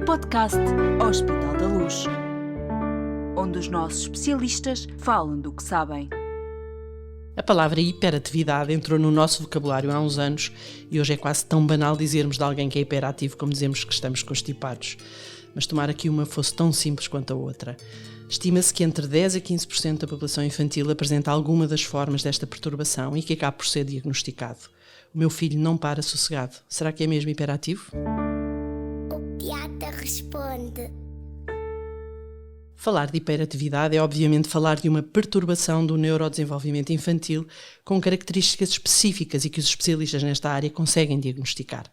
podcast Hospital da Luz, onde os nossos especialistas falam do que sabem. A palavra hiperatividade entrou no nosso vocabulário há uns anos e hoje é quase tão banal dizermos de alguém que é hiperativo como dizemos que estamos constipados. Mas tomara que uma fosse tão simples quanto a outra. Estima-se que entre 10% a 15% da população infantil apresenta alguma das formas desta perturbação e que acaba por ser diagnosticado. O meu filho não para sossegado. Será que é mesmo hiperativo? O pediatra responde. Falar de hiperatividade é obviamente falar de uma perturbação do neurodesenvolvimento infantil com características específicas e que os especialistas nesta área conseguem diagnosticar.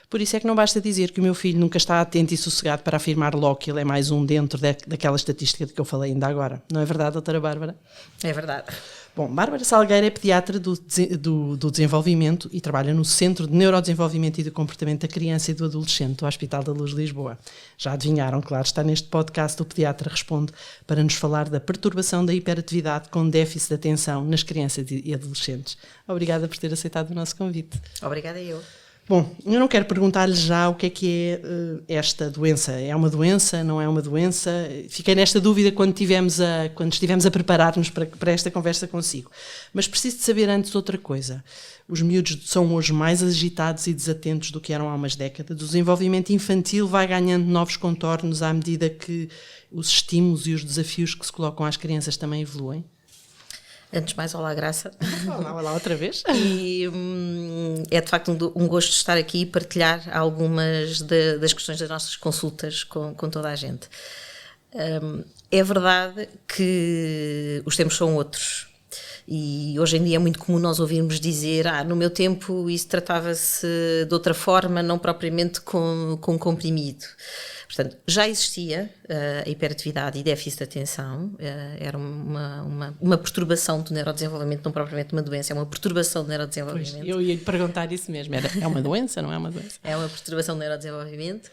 Por isso é que não basta dizer que o meu filho nunca está atento e sossegado para afirmar logo que ele é mais um dentro daquela estatística de que eu falei ainda agora. Não é verdade, doutora Bárbara? É verdade. Bom, Bárbara Salgueiro é pediatra do desenvolvimento e trabalha no Centro de Neurodesenvolvimento e de Comportamento da Criança e do Adolescente do Hospital da Luz de Lisboa. Já adivinharam, claro, está neste podcast o Pediatra Responde para nos falar da perturbação da hiperatividade com déficit de atenção nas crianças e adolescentes. Obrigada por ter aceitado o nosso convite. Obrigada eu. Bom, eu não quero perguntar-lhe já o que é esta doença. É uma doença? Não é uma doença? Fiquei nesta dúvida quando estivemos a preparar-nos para esta conversa consigo. Mas preciso de saber antes outra coisa. Os miúdos são hoje mais agitados e desatentos do que eram há umas décadas. O desenvolvimento infantil vai ganhando novos contornos à medida que os estímulos e os desafios que se colocam às crianças também evoluem? Antes de mais, olá Graça. Olá outra vez. E é de facto um gosto de estar aqui e partilhar algumas das questões das nossas consultas com toda a gente. É verdade que os tempos são outros. E hoje em dia é muito comum nós ouvirmos dizer no meu tempo isso tratava-se de outra forma, não propriamente com comprimido. Portanto, já existia a hiperatividade e déficit de atenção, era uma perturbação do neurodesenvolvimento, não propriamente uma doença, é uma perturbação do neurodesenvolvimento. Pois, eu ia lhe perguntar isso mesmo, é uma doença, não é uma doença? É uma perturbação do neurodesenvolvimento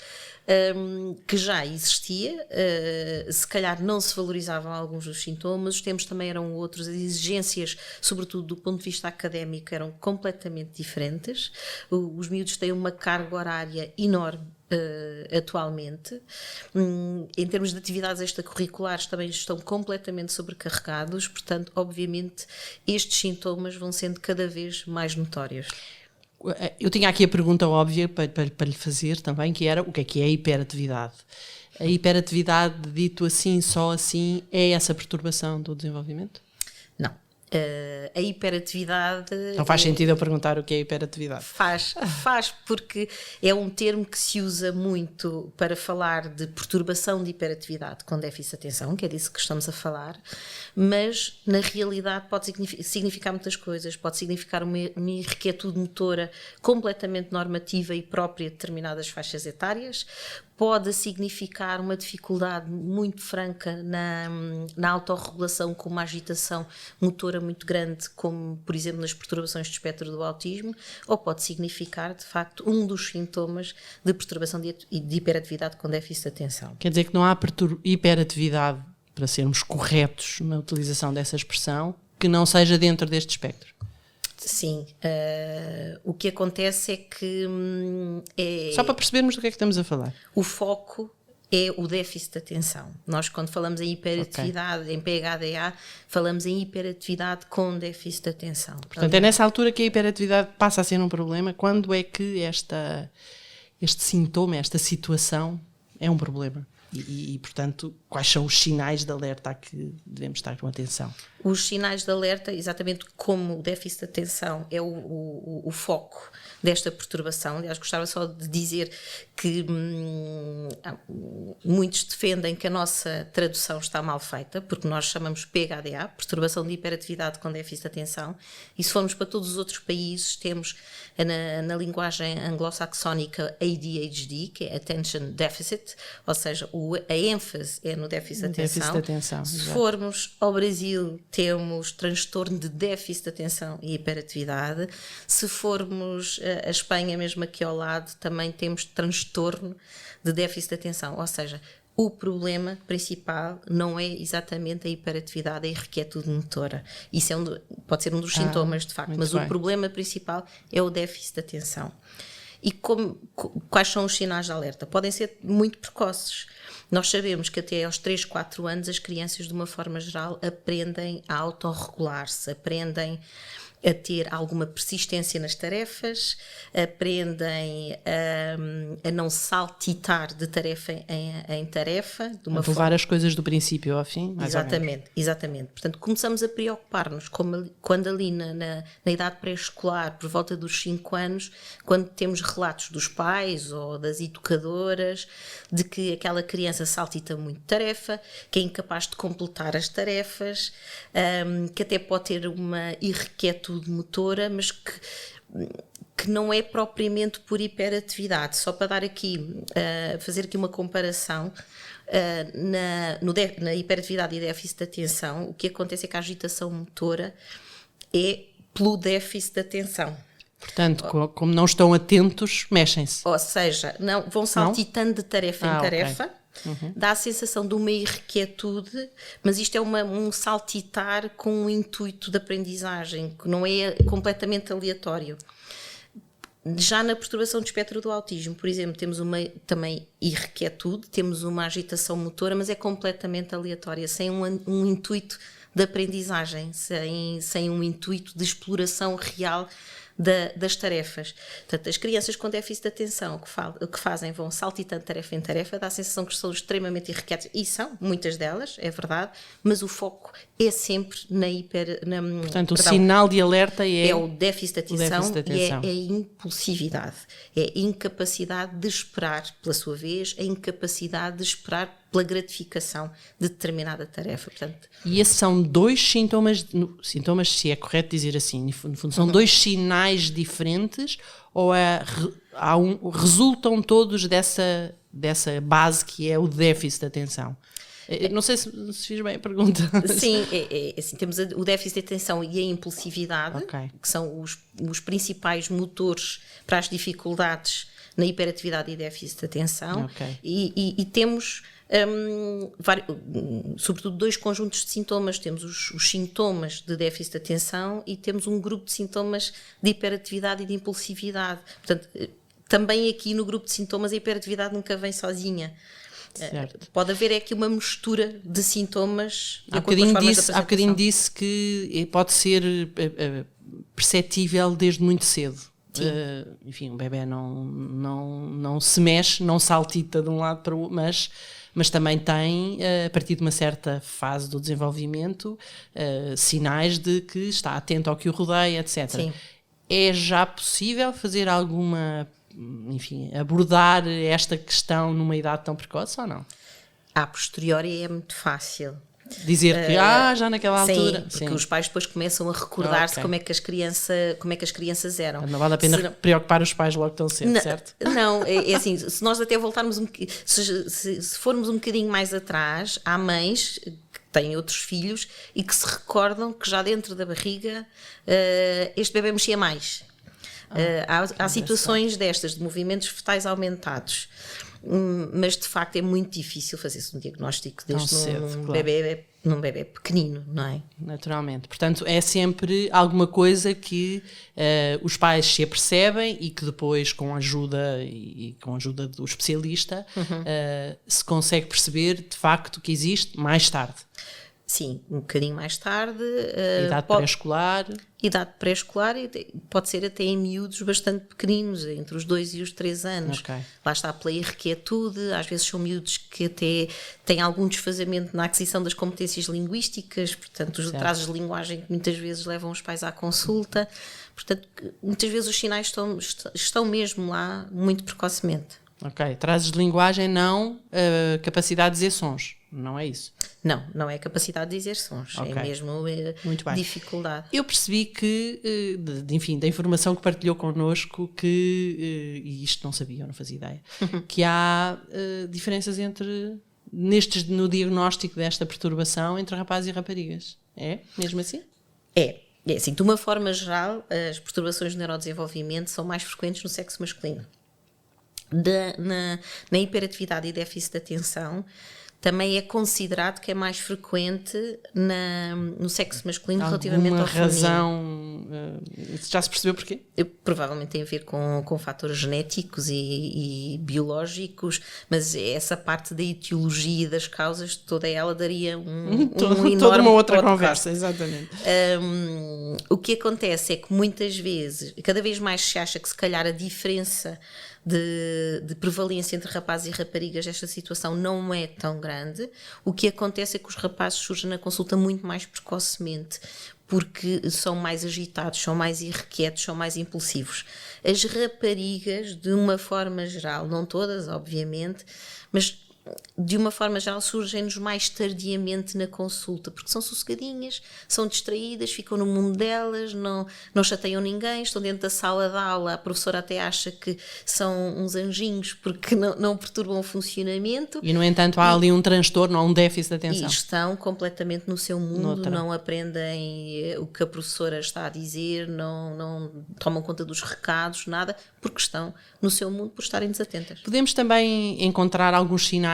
que já existia, se calhar não se valorizavam alguns dos sintomas, os tempos também eram outros, as exigências, sobretudo do ponto de vista académico, eram completamente diferentes, os miúdos têm uma carga horária enorme atualmente. Em termos de atividades extracurriculares também estão completamente sobrecarregados, portanto, obviamente, estes sintomas vão sendo cada vez mais notórios. Eu tinha aqui a pergunta óbvia para lhe fazer também, que era o que é a hiperatividade? A hiperatividade, dito assim, só assim, é essa perturbação do desenvolvimento? Não. A hiperatividade... Não faz sentido eu perguntar o que é hiperatividade. Faz, porque é um termo que se usa muito para falar de perturbação de hiperatividade com déficit de atenção, que é disso que estamos a falar, mas na realidade pode significar muitas coisas, pode significar uma inquietude motora completamente normativa e própria de determinadas faixas etárias, pode significar uma dificuldade muito franca na autorregulação, com uma agitação motora muito grande, como, por exemplo, nas perturbações do espectro do autismo, ou pode significar, de facto, um dos sintomas de perturbação de hiperatividade com déficit de atenção. Quer dizer que não há hiperatividade, para sermos corretos na utilização dessa expressão, que não seja dentro deste espectro? Sim, o que acontece é que... Só para percebermos do que é que estamos a falar. O foco é o déficit de atenção. Nós, quando falamos em hiperatividade, em PHDA, falamos em hiperatividade com déficit de atenção. Portanto, é nessa altura que a hiperatividade passa a ser um problema. Quando é que este sintoma, esta situação é um problema? E, portanto, quais são os sinais de alerta a que devemos estar com atenção? Os sinais de alerta, exatamente como o déficit de atenção é o foco desta perturbação. Aliás, gostava só de dizer que muitos defendem que a nossa tradução está mal feita, porque nós chamamos PHDA, perturbação de hiperatividade com déficit de atenção, e se formos para todos os outros países, temos na linguagem anglo-saxónica ADHD, que é Attention Deficit, ou seja, a ênfase é no déficit de atenção. Se formos ao Brasil, temos transtorno de déficit de atenção e hiperatividade. Se formos a Espanha, mesmo aqui ao lado, também temos transtorno de déficit de atenção, ou seja, o problema principal não é exatamente a hiperatividade, a inquietude motora. Isso pode ser um dos sintomas, de facto, mas bem. O problema principal é o déficit de atenção. E quais são os sinais de alerta? Podem ser muito precoces. Nós sabemos que até aos 3, 4 anos as crianças, de uma forma geral, aprendem a autorregular-se, aprendem a ter alguma persistência nas tarefas, aprendem a não saltitar de tarefa em tarefa. De uma levar as coisas do princípio ao fim, mais ou menos. Exatamente. Portanto, começamos a preocupar-nos quando ali na idade pré-escolar, por volta dos 5 anos, quando temos relatos dos pais ou das educadoras de que aquela criança saltita muito tarefa, que é incapaz de completar as tarefas, que até pode ter uma irrequietude motora, mas que não é propriamente por hiperatividade. Só para dar aqui, fazer aqui uma comparação, na hiperatividade e déficit de atenção, o que acontece é que a agitação motora é pelo déficit de atenção. Portanto, como não estão atentos, mexem-se. Ou seja, vão saltitando de tarefa em tarefa. Okay. Uhum. Dá a sensação de uma irrequietude, mas isto é um saltitar com um intuito de aprendizagem, que não é completamente aleatório. Já na perturbação do espectro do autismo, por exemplo, temos também irrequietude, temos uma agitação motora, mas é completamente aleatória, sem um intuito de aprendizagem, sem um intuito de exploração real das tarefas. Portanto, as crianças com déficit de atenção o que fazem vão saltitando tarefa em tarefa, dá a sensação que são extremamente irrequietas, e são, muitas delas, é verdade, mas o foco é sempre Portanto, o sinal de alerta é o déficit de atenção, e é a impulsividade, é a incapacidade de esperar pela sua vez, a incapacidade de esperar pela gratificação de determinada tarefa. Portanto, e esses são 2 sintomas, se é correto dizer assim, no fundo, são 2 sinais diferentes, ou resultam todos dessa base que é o déficit de atenção? Não sei se fiz bem a pergunta. Sim, assim, temos o déficit de atenção e a impulsividade, okay, que são os principais motores para as dificuldades na hiperatividade e déficit de atenção, okay, e temos sobretudo 2 conjuntos de sintomas. Temos os sintomas de déficit de atenção e temos um grupo de sintomas de hiperatividade e de impulsividade. Portanto, também aqui no grupo de sintomas a hiperatividade nunca vem sozinha. Certo. Pode haver aqui uma mistura de sintomas. Há bocadinho disse que pode ser perceptível desde muito cedo. Enfim, um bebê não se mexe, não saltita de um lado para o outro, mas também tem, a partir de uma certa fase do desenvolvimento, sinais de que está atento ao que o rodeia, etc. Sim. É já possível fazer abordar esta questão numa idade tão precoce ou não? A posteriori é muito fácil. Dizer que já naquela altura. Sim, porque os pais depois começam a recordar-se como é que as crianças eram. Não vale a pena preocupar os pais logo tão cedo, certo? Não, é assim, se nós até voltarmos se formos um bocadinho mais atrás, há mães que têm outros filhos e que se recordam que já dentro da barriga este bebê mexia mais. Há situações destas, de movimentos fetais aumentados, mas de facto é muito difícil fazer-se um diagnóstico desde num bebê pequenino, não é? Naturalmente. Portanto, é sempre alguma coisa que os pais se apercebem e que depois, com a ajuda do especialista, se consegue perceber de facto que existe mais tarde. Sim, um bocadinho mais tarde. Idade pré-escolar. Idade pré-escolar, pode ser até em miúdos bastante pequeninos, entre os 2 e os 3 anos. Okay. Lá está pela irrequietude, às vezes são miúdos que até têm algum desfazamento na aquisição das competências linguísticas, portanto, os atrasos de linguagem que muitas vezes levam os pais à consulta. Portanto, muitas vezes os sinais estão mesmo lá muito precocemente. Ok, atrasos de linguagem, não capacidade de dizer sons, não é isso? Não é capacidade de dizer sons, okay, é mesmo dificuldade. Eu percebi que, enfim, da informação que partilhou connosco, e isto não sabia, eu não fazia ideia, que há diferenças no diagnóstico desta perturbação entre rapazes e raparigas. É mesmo assim? É assim, de uma forma geral, as perturbações de neurodesenvolvimento são mais frequentes no sexo masculino. Na hiperatividade e déficit de atenção, também é considerado que é mais frequente no sexo masculino relativamente ao feminino. Razão, já se percebeu porquê? Provavelmente tem a ver com fatores genéticos e biológicos, mas essa parte da etiologia e das causas, toda ela daria toda uma outra conversa, exatamente. O que acontece é que muitas vezes, cada vez mais se acha que se calhar a diferença de prevalência entre rapazes e raparigas desta situação não é tão grande. O que acontece é que os rapazes surgem na consulta muito mais precocemente, porque são mais agitados, são mais irrequietos, são mais impulsivos. As raparigas, de uma forma geral, não todas, obviamente, mas de uma forma geral surgem-nos mais tardiamente na consulta, porque são sossegadinhas, são distraídas, ficam no mundo delas, não chateiam ninguém, estão dentro da sala de aula, a professora até acha que são uns anjinhos porque não perturbam o funcionamento. E no entanto há ali um transtorno ou um déficit de atenção. E estão completamente no seu mundo, não aprendem o que a professora está a dizer, não tomam conta dos recados, nada, porque estão no seu mundo por estarem desatentas. Podemos também encontrar alguns sinais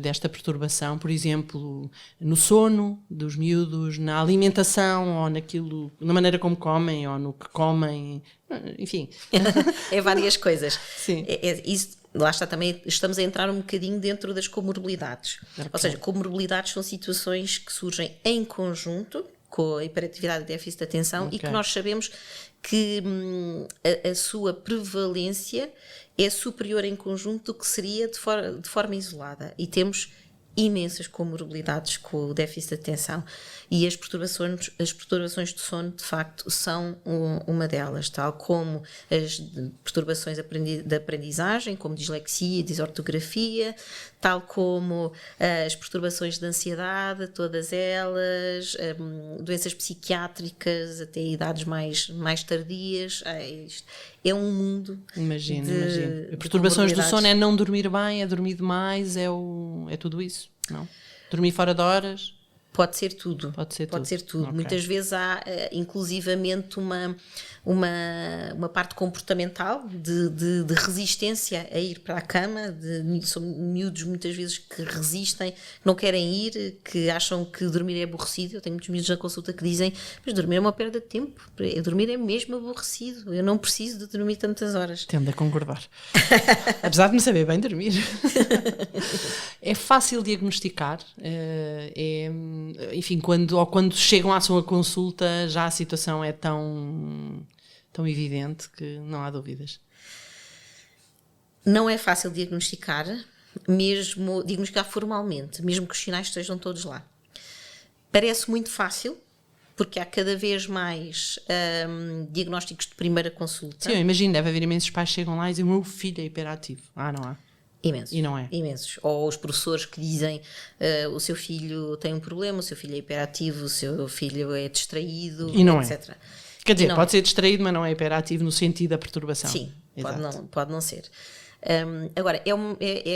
desta perturbação, por exemplo, no sono dos miúdos, na alimentação, ou na maneira como comem, ou no que comem, enfim. É várias coisas. Sim. Isso, lá está, também estamos a entrar um bocadinho dentro das comorbilidades. Okay. Ou seja, comorbilidades são situações que surgem em conjunto com a hiperatividade e déficit de atenção, okay, e que nós sabemos que a sua prevalência é superior em conjunto do que seria de forma isolada. E temos imensas comorbilidades com o déficit de atenção, e as perturbações de sono de facto são uma delas, tal como as perturbações da aprendizagem, como dislexia, disortografia, tal como as perturbações de ansiedade, todas elas, doenças psiquiátricas até idades mais tardias. É um mundo. Imagino. Perturbações do sono é não dormir bem, é dormir demais, é tudo isso, não? Dormir fora de horas? Pode ser tudo. Okay. Muitas vezes há inclusivamente uma parte comportamental de resistência a ir para a cama, são miúdos muitas vezes que resistem, não querem ir, que acham que dormir é aborrecido. Eu tenho muitos miúdos na consulta que dizem, mas dormir é uma perda de tempo, dormir é mesmo aborrecido, eu não preciso de dormir tantas horas. Tendo a concordar. Apesar de me saber bem dormir. É fácil diagnosticar, enfim, quando chegam à sua consulta já a situação é tão evidente que não há dúvidas. Não é fácil diagnosticar, mesmo diagnosticar formalmente, mesmo que os sinais estejam todos lá. Parece muito fácil, porque há cada vez mais diagnósticos de primeira consulta. Sim, eu imagino, deve haver imensos pais que chegam lá e dizem, o meu filho é hiperativo. Não há. Imensos. E não é. Imensos. Ou os professores que dizem o seu filho tem um problema, o seu filho é hiperativo, o seu filho é distraído, e não etc. É. Quer dizer, pode ser distraído, mas não é hiperativo no sentido da perturbação. Sim, pode não ser. Agora, é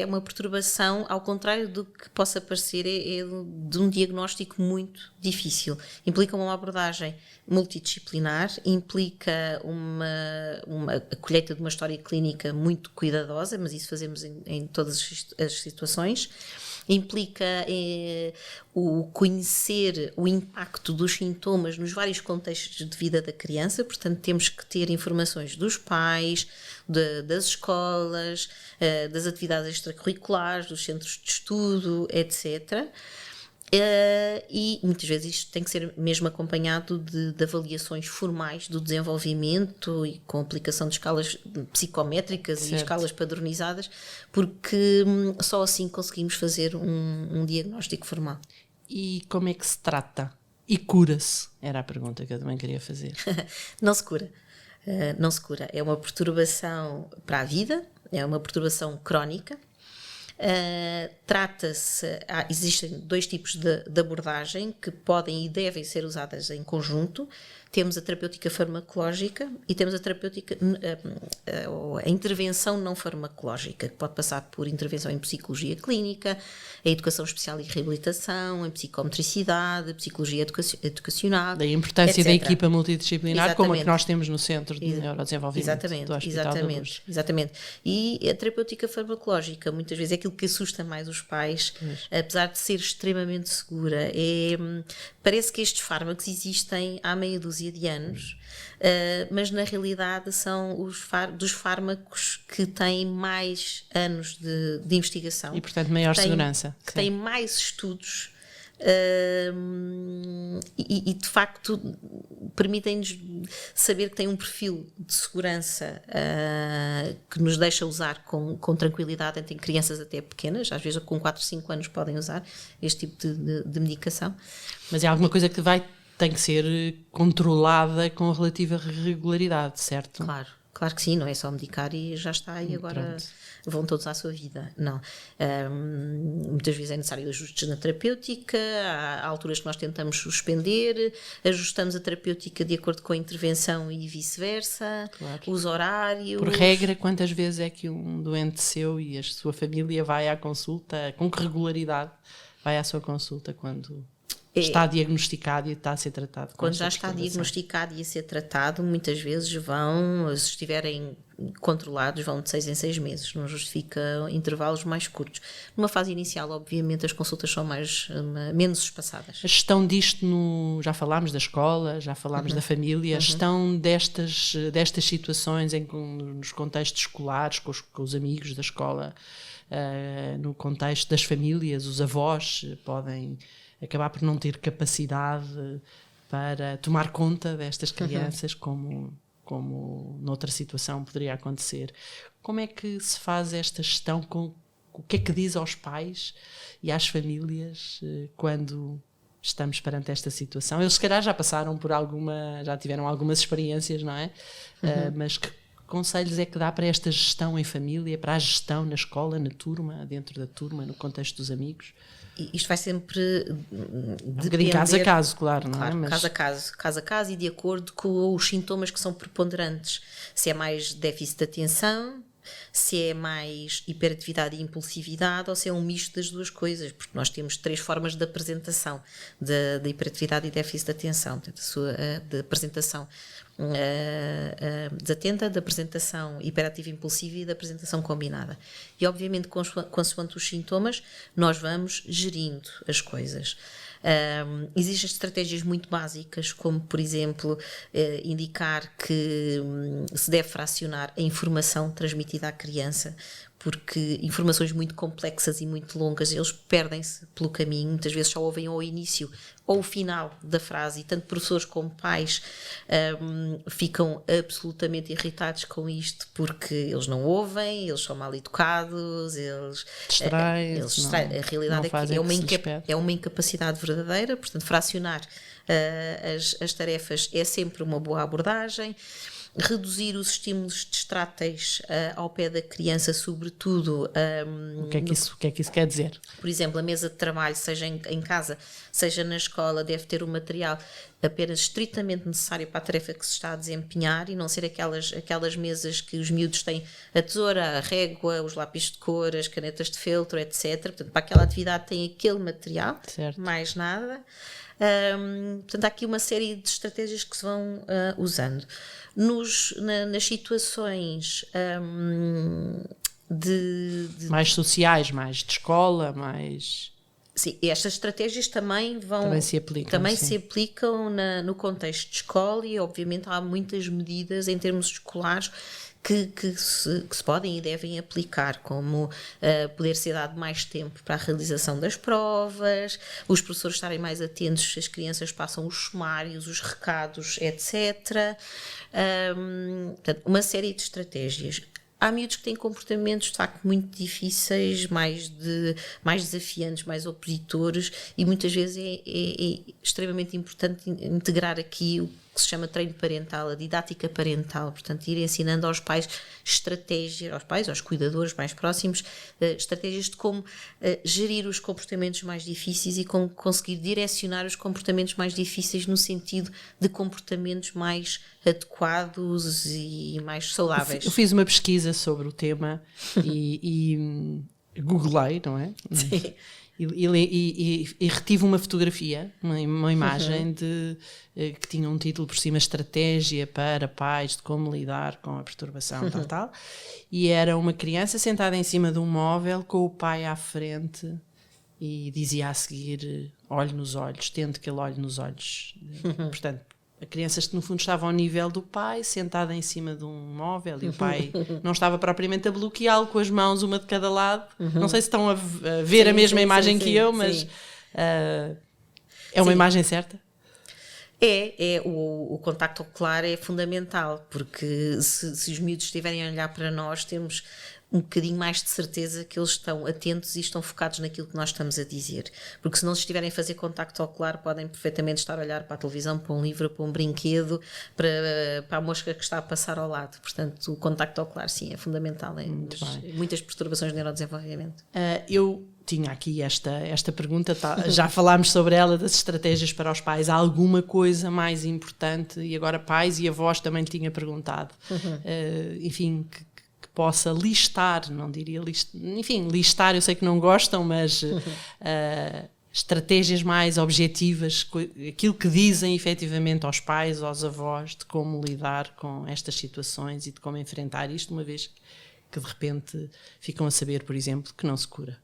uma perturbação, ao contrário do que possa parecer, é de um diagnóstico muito difícil. Implica uma abordagem multidisciplinar, implica a colheita de uma história clínica muito cuidadosa, mas isso fazemos em todas as situações. Implica o conhecer o impacto dos sintomas nos vários contextos de vida da criança, portanto temos que ter informações dos pais, das escolas, das atividades extracurriculares, dos centros de estudo, etc. E muitas vezes isto tem que ser mesmo acompanhado de avaliações formais do desenvolvimento e com aplicação de escalas psicométricas, certo, e escalas padronizadas, porque só assim conseguimos fazer um diagnóstico formal. E como é que se trata? E cura-se? Era a pergunta que eu também queria fazer. Não se cura. Não se cura. É uma perturbação para a vida, é uma perturbação crónica. Existem dois tipos de abordagem que podem e devem ser usadas em conjunto. Temos a terapêutica farmacológica e temos a intervenção não farmacológica, que pode passar por intervenção em psicologia clínica, a educação especial e reabilitação, em psicomotricidade, psicologia educacional. Da importância etc. da equipa multidisciplinar, exatamente, como a que nós temos no Centro de Neurodesenvolvimento do Hospital da Luz. Exatamente. E a terapêutica farmacológica muitas vezes é aquilo que assusta mais os pais, apesar de ser extremamente segura. Parece que estes fármacos existem há meia dúzia de anos, mas na realidade são dos fármacos que têm mais anos de investigação. E, portanto, maior segurança. Que têm mais estudos. E de facto permitem-nos saber que tem um perfil de segurança que nos deixa usar com tranquilidade em crianças até pequenas, às vezes com 4, 5 anos podem usar este tipo de medicação. Mas é alguma coisa que tem que ser controlada com relativa regularidade, certo? Claro que sim, não é só medicar e já está, e agora Pronto. vão todos à sua vida. Não. Muitas vezes é necessário ajustes na terapêutica, há alturas que nós tentamos suspender, ajustamos a terapêutica de acordo com a intervenção e vice-versa, os horários. Por regra, quantas vezes é que um doente seu e a sua família vai à consulta, com que regularidade vai à sua consulta quando está diagnosticado e está a ser tratado? Quando já está diagnosticado e a ser tratado, muitas vezes vão, se estiverem controlados, vão de 6 em 6 meses, não justifica intervalos mais curtos. Numa fase inicial, obviamente, as consultas são menos espaçadas. A gestão disto, já falámos da escola, já falámos da família, a gestão destas situações nos contextos escolares, com os amigos da escola, no contexto das famílias, os avós podem acabar por não ter capacidade para tomar conta destas crianças como noutra situação poderia acontecer. Como é que se faz esta gestão? O que é que diz aos pais e às famílias quando estamos perante esta situação? Eles se calhar já passaram por já tiveram algumas experiências, não é? Mas que conselhos é que dá para esta gestão em família, para a gestão na escola, na turma, dentro da turma, no contexto dos amigos? Isto vai sempre depender, caso a caso, claro, não é? Mas caso a caso e de acordo com os sintomas que são preponderantes. Se é mais déficit de atenção, se é mais hiperatividade e impulsividade, ou se é um misto das duas coisas, porque nós temos 3 formas de apresentação da hiperatividade e déficit de atenção. Portanto, de apresentação desatenta, da apresentação hiperativa impulsiva e da apresentação combinada. E obviamente, consoante os sintomas, nós vamos gerindo as coisas. Existem estratégias muito básicas, como por exemplo indicar que se deve fracionar a informação transmitida à criança, porque informações muito complexas e muito longas, eles perdem-se pelo caminho, muitas vezes só ouvem ao início ou o final da frase, e tanto professores como pais ficam absolutamente irritados com isto, porque eles não ouvem, eles são mal educados, eles distraem-se. A realidade é uma incapacidade verdadeira, portanto fracionar as tarefas é sempre uma boa abordagem. Reduzir os estímulos distráteis ao pé da criança, sobretudo. O que é que isso quer dizer? Por exemplo, a mesa de trabalho, seja em casa, seja na escola, deve ter o material apenas estritamente necessário para a tarefa que se está a desempenhar, e não ser aquelas mesas que os miúdos têm a tesoura, a régua, os lápis de cor, as canetas de feltro, etc. Portanto, para aquela atividade tem aquele material, certo. Mais nada. Portanto, há aqui uma série de estratégias que se vão usando. Nas situações mais sociais, mais de escola, mais... Sim, estas estratégias também se aplicam no contexto de escola, e obviamente há muitas medidas em termos escolares que se podem e devem aplicar, como poder ser dado mais tempo para a realização das provas, os professores estarem mais atentos se as crianças passam os sumários, os recados, etc. Portanto, uma série de estratégias. Há miúdos que têm comportamentos de facto muito difíceis, mais desafiantes, mais opositores, e muitas vezes é extremamente importante integrar aqui o que se chama treino parental, a didática parental, portanto ir ensinando aos pais estratégias, aos cuidadores mais próximos, estratégias de como gerir os comportamentos mais difíceis e como conseguir direcionar os comportamentos mais difíceis no sentido de comportamentos mais adequados e mais saudáveis. Eu fiz uma pesquisa sobre o tema e googlei, não é? Sim. E retive uma fotografia, uma imagem que tinha um título por cima, Estratégia para Pais de como lidar com a perturbação, tal. E era uma criança sentada em cima de um móvel com o pai à frente e dizia a seguir, olhe nos olhos, tente que ele olhe nos olhos. Portanto, a criança no fundo estava ao nível do pai, sentada em cima de um móvel, e o pai não estava propriamente a bloqueá-lo com as mãos, uma de cada lado. Não sei se estão a ver a mesma imagem que eu, mas é uma imagem certa? O contacto ocular é fundamental, porque se os miúdos estiverem a olhar para nós, temos um bocadinho mais de certeza que eles estão atentos e estão focados naquilo que nós estamos a dizer, porque se não estiverem a fazer contacto ocular, podem perfeitamente estar a olhar para a televisão, para um livro, para um brinquedo, para a mosca que está a passar ao lado. Portanto, o contacto ocular sim é fundamental em muitas perturbações de neurodesenvolvimento. Eu tinha aqui esta pergunta, já falámos sobre ela, das estratégias para os pais. Há alguma coisa mais importante? E agora pais e avós também lhe tinha perguntado. Enfim, que possa listar, não diria listar, eu sei que não gostam, mas estratégias mais objetivas, aquilo que dizem efetivamente aos pais, aos avós, de como lidar com estas situações e de como enfrentar isto, uma vez que de repente ficam a saber, por exemplo, que não se cura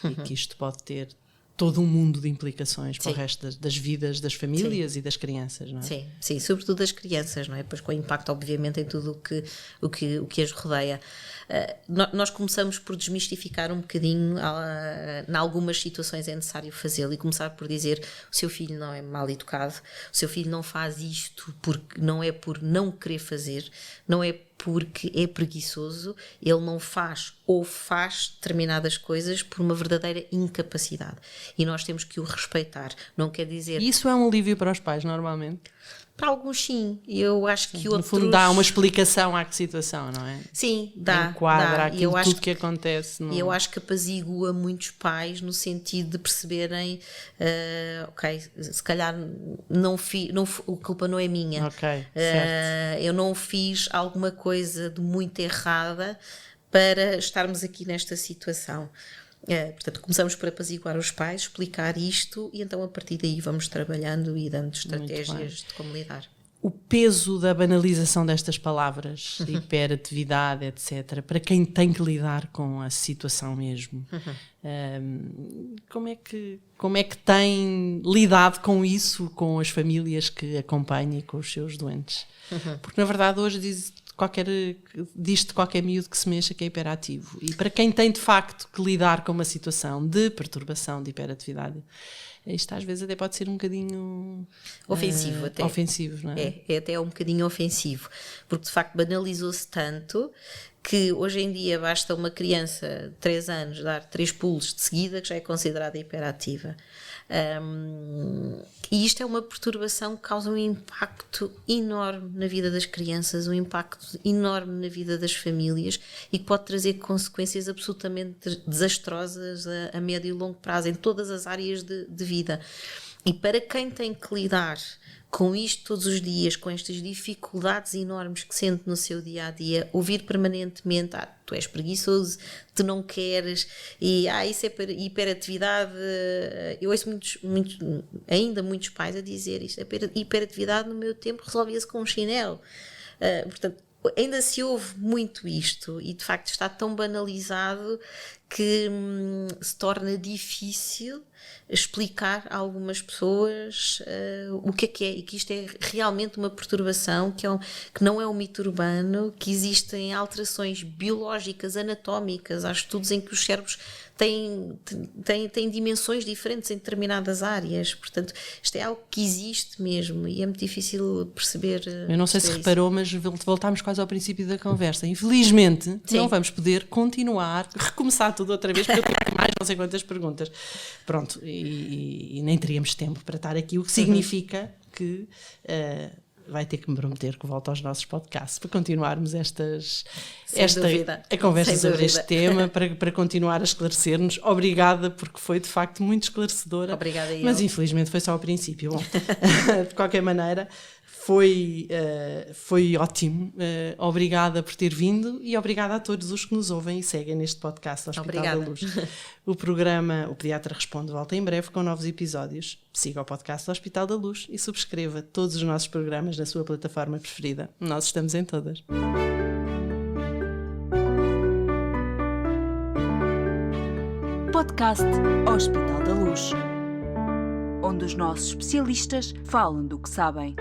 e que isto pode ter todo um mundo de implicações para o resto das vidas das famílias e das crianças, não é? Sim, sobretudo das crianças, não é? Pois com impacto, obviamente, em tudo o que as rodeia. Nós começamos por desmistificar um bocadinho, em algumas situações é necessário fazê-lo, e começar por dizer: o seu filho não é mal educado, o seu filho não faz isto não é por não querer fazer, não é porque é preguiçoso, ele não faz ou faz determinadas coisas por uma verdadeira incapacidade. E nós temos que o respeitar. Não quer dizer... Isso é um alívio para os pais, normalmente? Para alguns sim, eu acho que outros... No fundo dá uma explicação à situação, não é? Sim, dá. Enquadra aquilo tudo que acontece. E eu acho que apazigua muitos pais no sentido de perceberem, se calhar a culpa não é minha. Certo. Eu não fiz alguma coisa de muito errada para estarmos aqui nesta situação. Portanto, começamos por apaziguar os pais, explicar isto, e então a partir daí vamos trabalhando e dando estratégias de como lidar. O peso da banalização destas palavras, de hiperatividade, etc., para quem tem que lidar com a situação mesmo, como é que tem lidado com isso, com as famílias que acompanham e com os seus doentes? Porque na verdade hoje diz-te qualquer miúdo que se mexa que é hiperativo, e para quem tem de facto que lidar com uma situação de perturbação, de hiperatividade, isto às vezes até pode ser um bocadinho ofensivo, até. Ofensivo, não é? É até um bocadinho ofensivo, porque de facto banalizou-se tanto que hoje em dia basta uma criança de 3 anos dar 3 pulos de seguida que já é considerada hiperativa. E isto é uma perturbação que causa um impacto enorme na vida das crianças, um impacto enorme na vida das famílias, e que pode trazer consequências absolutamente desastrosas a médio e longo prazo em todas as áreas de vida. E para quem tem que lidar com isto todos os dias, com estas dificuldades enormes que sente no seu dia-a-dia, ouvir permanentemente: tu és preguiçoso, tu não queres, e isso é hiperatividade. Eu ouço ainda muitos pais a dizer isto: a hiperatividade no meu tempo resolvia-se com um chinelo. Portanto, ainda se ouve muito isto, e de facto está tão banalizado que se torna difícil explicar a algumas pessoas o que é, e que isto é realmente uma perturbação, que não é um mito urbano, que existem alterações biológicas, anatómicas. Há estudos em que os cérebros têm dimensões diferentes em determinadas áreas. Portanto, isto é algo que existe mesmo, e é muito difícil perceber. Eu não sei se reparou, mas voltámos quase ao princípio da conversa. Infelizmente, não vamos poder recomeçar tudo outra vez, porque eu tenho mais não sei quantas perguntas. Pronto, e nem teríamos tempo para estar aqui, o que significa que vai ter que me prometer que volta aos nossos podcasts para continuarmos a conversa sobre este tema, para continuar a esclarecer-nos. Obrigada, porque foi de facto muito esclarecedora. Obrigada. Mas infelizmente foi só o princípio. Bom, de qualquer maneira, Foi ótimo. Obrigada por ter vindo e obrigada a todos os que nos ouvem e seguem neste podcast Hospital da Luz. O programa O Pediatra Responde volta em breve com novos episódios. Siga o podcast Hospital da Luz e subscreva todos os nossos programas na sua plataforma preferida. Nós estamos em todas. Podcast Hospital da Luz, onde os nossos especialistas falam do que sabem.